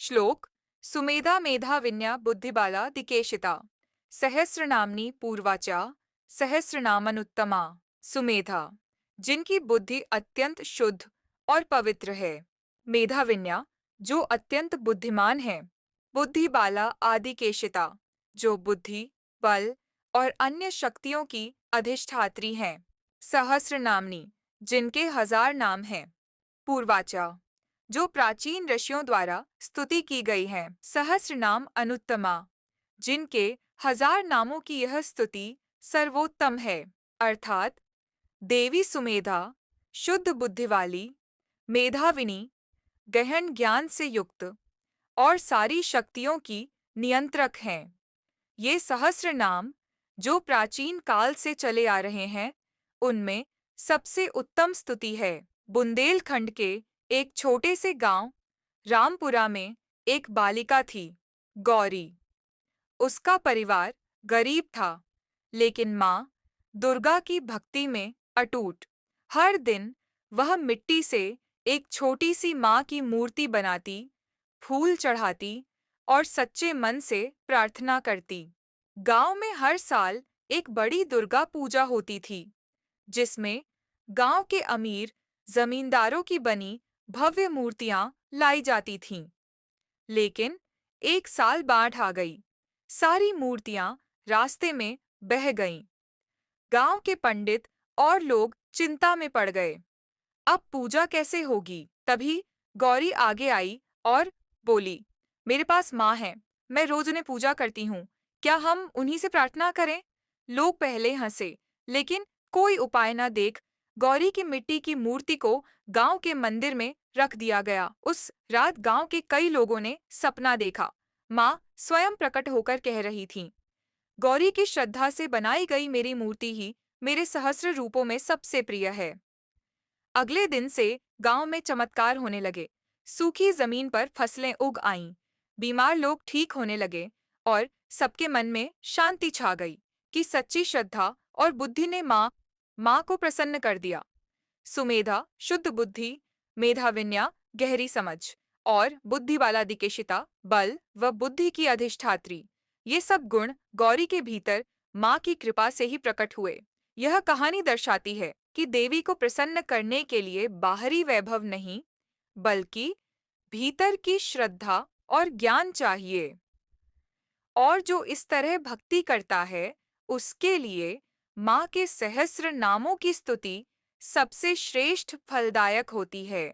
श्लोक सुमेधा मेधा विन्या बुद्धिबाला दिकेशिता सहस्रनाम्नी पूर्वाचा सहस्रनामनुत्तमा सुमेधा जिनकी बुद्धि अत्यंत शुद्ध और पवित्र है। मेधाविन्या जो अत्यंत बुद्धिमान है। बुद्धिबाला आदि केशिता जो बुद्धि, बल और अन्य शक्तियों की अधिष्ठात्री हैं। सहस्रनामनी जिनके 1000 नाम हैं। पूर्वाचा जो प्राचीन ऋषियों द्वारा स्तुति की गई है। सहस्रनाम अनुत्तमा जिनके 1000 नामों की यह स्तुति सर्वोत्तम है। अर्थात देवी सुमेधा शुद्ध बुद्धि वाली, मेधाविनी गहन ज्ञान से युक्त और सारी शक्तियों की नियंत्रक हैं। ये सहस्र नाम जो प्राचीन काल से चले आ रहे हैं, उनमें सबसे उत्तम स्तुति है। बुंदेलखंड के एक छोटे से गांव रामपुरा में एक बालिका थी, गौरी। उसका परिवार गरीब था, लेकिन माँ दुर्गा की भक्ति में अटूट। हर दिन वह मिट्टी से एक छोटी सी माँ की मूर्ति बनाती, फूल चढ़ाती और सच्चे मन से प्रार्थना करती। गांव में हर साल एक बड़ी दुर्गा पूजा होती थी, जिसमें गांव के अमीर जमींदारों की बनी भव्य मूर्तियां लाई जाती थीं। लेकिन एक साल बाढ़ आ गई, सारी मूर्तियां रास्ते में बह गईं। गांव के पंडित और लोग चिंता में पड़ गए। अब पूजा कैसे होगी? तभी गौरी आगे आई और बोली, मेरे पास माँ है, मैं रोज उन्हें पूजा करती हूँ, क्या हम उन्हीं से प्रार्थना करें? लोग पहले हंसे, लेकिन कोई उपाय न देख गौरी की मिट्टी की मूर्ति को गांव के मंदिर में रख दिया गया। उस रात गांव के कई लोगों ने सपना देखा। माँ स्वयं प्रकट होकर कह रही थीं, गौरी की श्रद्धा से बनाई गई मेरी मूर्ति ही मेरे सहस्र रूपों में सबसे प्रिय है। अगले दिन से गांव में चमत्कार होने लगे। सूखी जमीन पर फसलें उग आईं, बीमार लोग ठीक होने लगे और सबके मन में शांति छा गई कि सच्ची श्रद्धा और बुद्धि ने माँ को प्रसन्न कर दिया। सुमेधा शुद्ध बुद्धि, मेधाविन्या गहरी समझ और बुद्धिबाला दिकेशिता बल व बुद्धि की अधिष्ठात्री, ये सब गुण गौरी के भीतर माँ की कृपा से ही प्रकट हुए। यह कहानी दर्शाती है कि देवी को प्रसन्न करने के लिए बाहरी वैभव नहीं, बल्कि भीतर की श्रद्धा और ज्ञान चाहिए। और जो इस तरह भक्ति करता है, उसके लिए माँ के सहस्र नामों की स्तुति सबसे श्रेष्ठ फलदायक होती है।